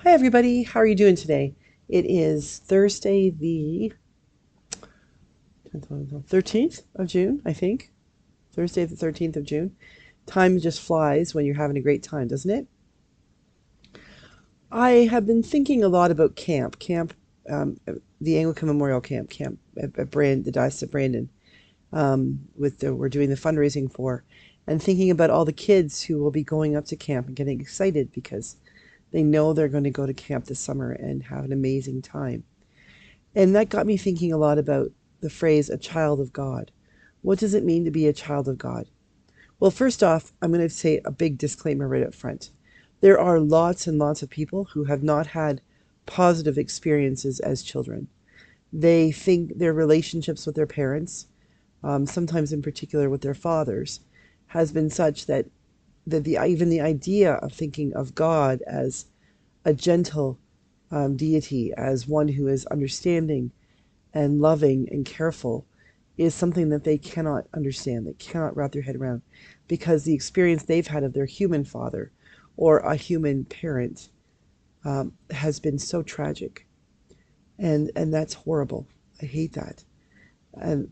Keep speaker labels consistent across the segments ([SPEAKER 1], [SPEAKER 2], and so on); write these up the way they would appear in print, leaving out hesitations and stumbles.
[SPEAKER 1] Hi, everybody. How are you doing today? It is Thursday, the 13th of June, I think. Thursday, the 13th of June. Time just flies when you're having a great time, doesn't it? I have been thinking a lot about um, the Anglican Memorial Camp the Diocese of Brandon, we're doing the fundraising for, and thinking about all the kids who will be going up to camp and getting excited because they know they're going to go to camp this summer and have an amazing time. And that got me thinking a lot about the phrase a child of God. What does it mean to be a child of God? Well, first off, I'm going to say a big disclaimer right up front. There are lots and lots of people who have not had positive experiences as children. They think their relationships with their parents, sometimes in particular with their fathers, has been such that even the idea of thinking of God as a gentle deity, as one who is understanding and loving and careful, is something that they cannot understand, they cannot wrap their head around, because the experience they've had of their human father or a human parent has been so tragic. And that's horrible. I hate that. And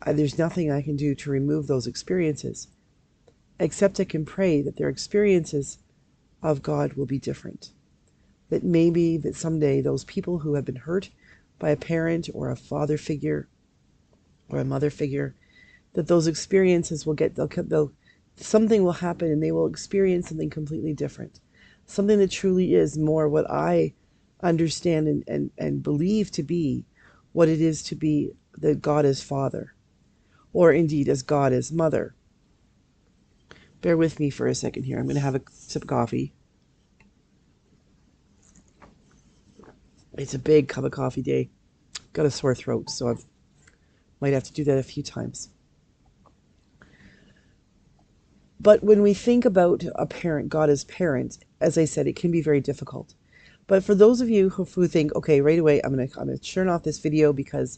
[SPEAKER 1] there's nothing I can do to remove those experiences, except I can pray that their experiences of God will be different. That maybe that someday those people who have been hurt by a parent or a father figure or a mother figure, that those experiences will something will happen and they will experience something completely different. Something that truly is more what I understand and believe to be what it is to be that God as Father, or indeed as God as Mother. Bear with me for a second here. I'm going to have a sip of coffee. It's a big cup of coffee day. Got a sore throat, so I might have to do that a few times. But when we think about a parent, God as parent, as I said, it can be very difficult. But for those of you who think, okay, right away, I'm gonna turn off this video because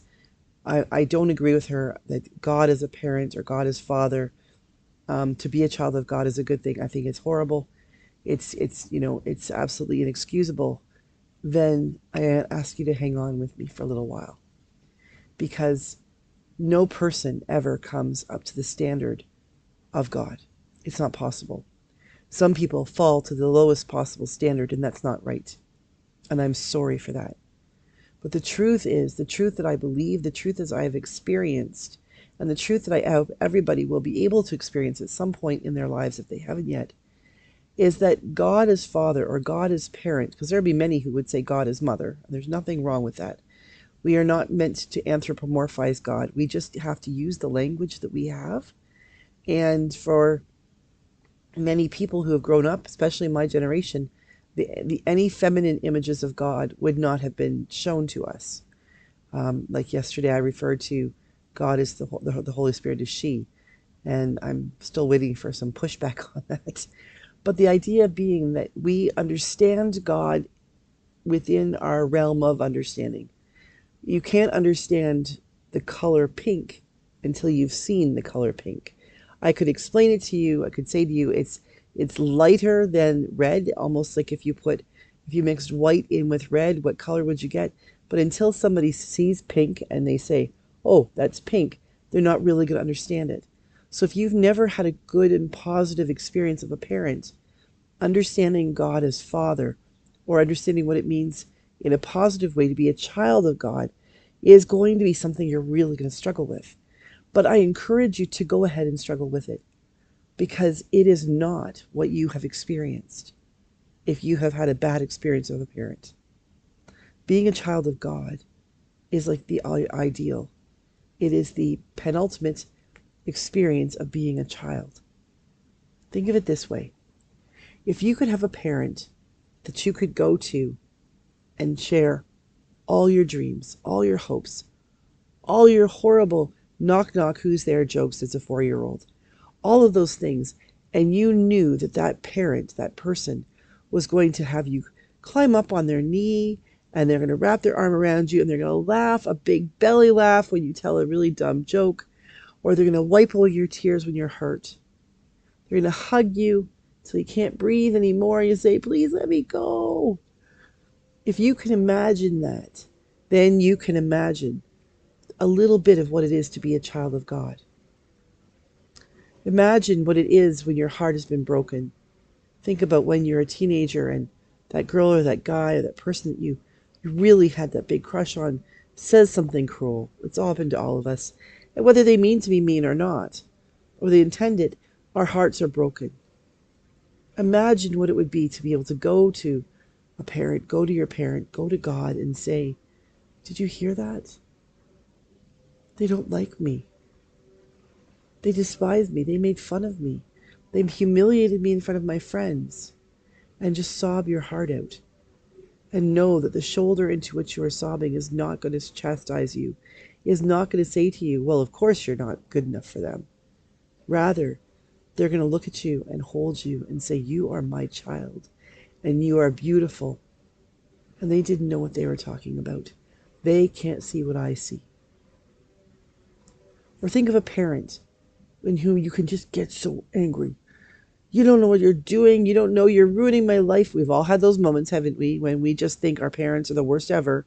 [SPEAKER 1] I don't agree with her that God is a parent or God is father. To be a child of God is a good thing. I think it's horrible. It's absolutely inexcusable. Then I ask you to hang on with me for a little while, because no person ever comes up to the standard of God. It's not possible. Some people fall to the lowest possible standard, and that's not right. And I'm sorry for that. But the truth is, the truth that I believe, the truth as I have experienced, and the truth that I hope everybody will be able to experience at some point in their lives if they haven't yet, is that God is Father or God is parent, because there will be many who would say God is Mother. There's nothing wrong with that. We are not meant to anthropomorphize God. We just have to use the language that we have. And for many people who have grown up, especially my generation, any feminine images of God would not have been shown to us. Like yesterday, I referred to God as the Holy Spirit as she, and I'm still waiting for some pushback on that. But the idea being that we understand God within our realm of understanding. You can't understand the color pink until you've seen the color pink. I could explain it to you. I could say to you, it's lighter than red, almost like if you mixed white in with red, what color would you get? But until somebody sees pink and they say, "Oh, that's pink," they're not really going to understand it. So if you've never had a good and positive experience of a parent, understanding God as Father, or understanding what it means in a positive way to be a child of God, is going to be something you're really going to struggle with. But I encourage you to go ahead and struggle with it, because it is not what you have experienced if you have had a bad experience of a parent. Being a child of God is like the ideal. It is the penultimate experience of being a child. Think of it this way. If you could have a parent that you could go to and share all your dreams, all your hopes, all your horrible knock knock who's there jokes as a 4-year-old, all of those things, and you knew that that parent, that person, was going to have you climb up on their knee and they're going to wrap their arm around you and they're going to laugh a big belly laugh when you tell a really dumb joke, or they're going to wipe away your tears when you're hurt. They're going to hug you till you can't breathe anymore. You say, "Please let me go." If you can imagine that, then you can imagine a little bit of what it is to be a child of God. Imagine what it is when your heart has been broken. Think about when you're a teenager and that girl or that guy or that person that you really had that big crush on says something cruel. It's all happened to all of us. And whether they mean to be mean or not, or they intend it, our hearts are broken. Imagine what it would be to be able to go to a parent, go to your parent, go to God and say, did you hear that? They don't like me. They despised me. They made fun of me. They humiliated me in front of my friends. And just sob your heart out. And know that the shoulder into which you are sobbing is not going to chastise you, is not going to say to you, well, of course you're not good enough for them. Rather, they're going to look at you and hold you and say, you are my child, and you are beautiful. And they didn't know what they were talking about. They can't see what I see. Or think of a parent in whom you can just get so angry. You don't know what you're doing. You don't know you're ruining my life. We've all had those moments, haven't we, when we just think our parents are the worst ever.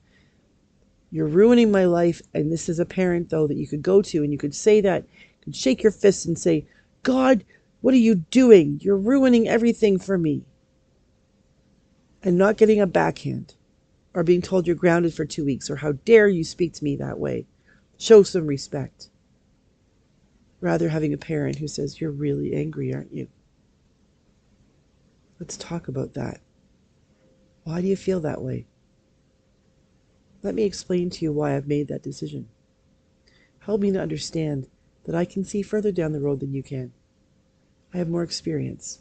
[SPEAKER 1] You're ruining my life. And this is a parent, though, that you could go to and you could say that. You could shake your fist and say, God, what are you doing? You're ruining everything for me. And not getting a backhand or being told you're grounded for 2 weeks or how dare you speak to me that way. Show some respect. Rather having a parent who says, you're really angry, aren't you? Let's talk about that. Why do you feel that way? Let me explain to you why I've made that decision. Help me to understand that I can see further down the road than you can. I have more experience.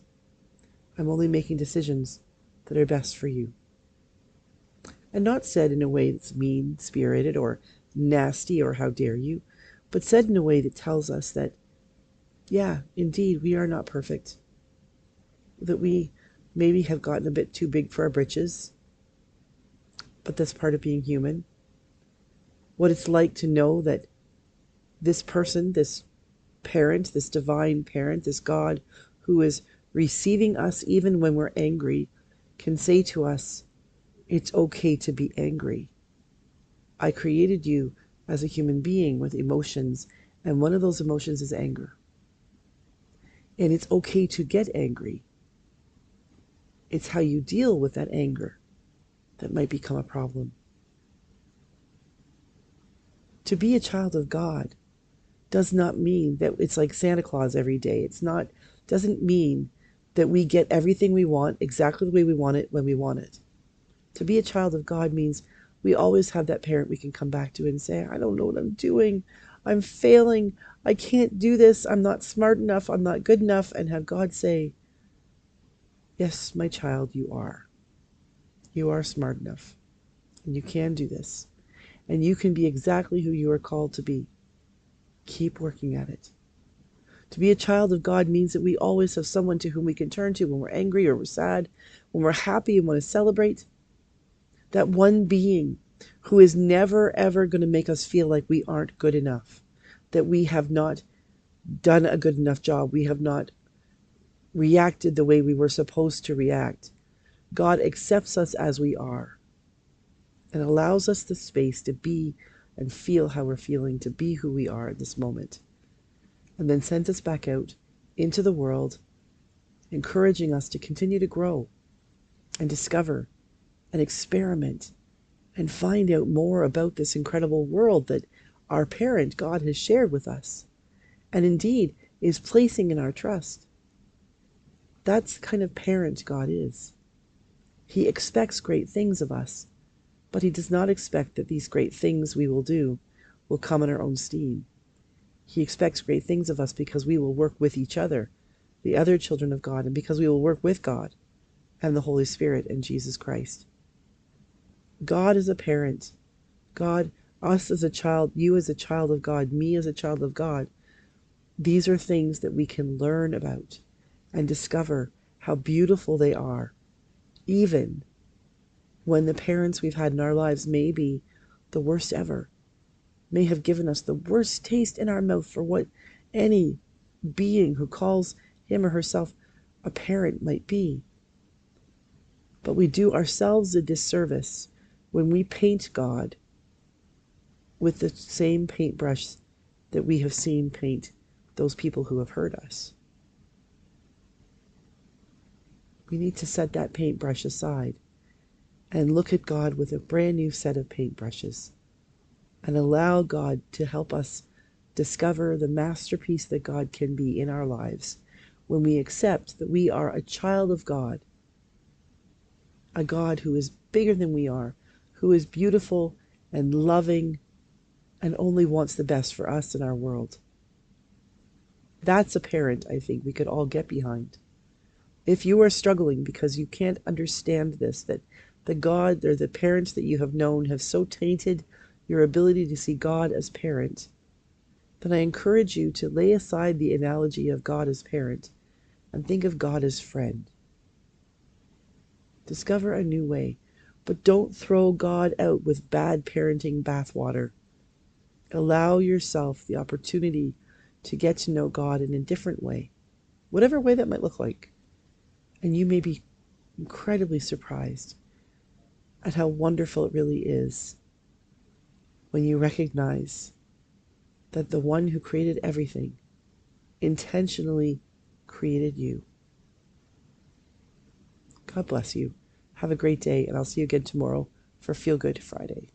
[SPEAKER 1] I'm only making decisions that are best for you. And not said in a way that's mean-spirited or nasty or how dare you, but said in a way that tells us that, yeah, indeed, we are not perfect. That we maybe have gotten a bit too big for our britches, but that's part of being human. What it's like to know that this person, this parent, this divine parent, this God who is receiving us even when we're angry, can say to us, it's okay to be angry. I created you as a human being with emotions, and one of those emotions is anger. And it's okay to get angry. It's how you deal with that anger that might become a problem. To be a child of God does not mean that it's like Santa Claus every day. Doesn't mean that we get everything we want exactly the way we want it when we want it. To be a child of God means we always have that parent we can come back to and say, I don't know what I'm doing. I'm failing. I can't do this. I'm not smart enough. I'm not good enough. And have God say, yes, my child, you are. You are smart enough. And you can do this. And you can be exactly who you are called to be. Keep working at it. To be a child of God means that we always have someone to whom we can turn to when we're angry or we're sad, when we're happy and want to celebrate. That one being who is never, ever going to make us feel like we aren't good enough, that we have not done a good enough job, we have not reacted the way we were supposed to react. God accepts us as we are and allows us the space to be and feel how we're feeling, to be who we are at this moment. And then sends us back out into the world, encouraging us to continue to grow and discover and experiment and find out more about this incredible world that our parent, God, has shared with us and indeed is placing in our trust. That's the kind of parent God is. He expects great things of us, but he does not expect that these great things we will do will come in our own steam. He expects great things of us because we will work with each other, the other children of God, and because we will work with God and the Holy Spirit and Jesus Christ. God is a parent. God, us as a child, you as a child of God, me as a child of God. These are things that we can learn about and discover how beautiful they are, even when the parents we've had in our lives may be the worst ever, may have given us the worst taste in our mouth for what any being who calls him or herself a parent might be. But we do ourselves a disservice when we paint God with the same paintbrush that we have seen paint those people who have hurt us. We need to set that paintbrush aside and look at God with a brand new set of paintbrushes and allow God to help us discover the masterpiece that God can be in our lives when we accept that we are a child of God, a God who is bigger than we are, who is beautiful and loving and only wants the best for us and our world. That's a parent I think we could all get behind. If you are struggling because you can't understand this, that the God or the parents that you have known have so tainted your ability to see God as parent, then I encourage you to lay aside the analogy of God as parent and think of God as friend. Discover a new way, but don't throw God out with bad parenting bathwater. Allow yourself the opportunity to get to know God in a different way, whatever way that might look like. And you may be incredibly surprised at how wonderful it really is when you recognize that the one who created everything intentionally created you. God bless you. Have a great day, and I'll see you again tomorrow for Feel Good Friday.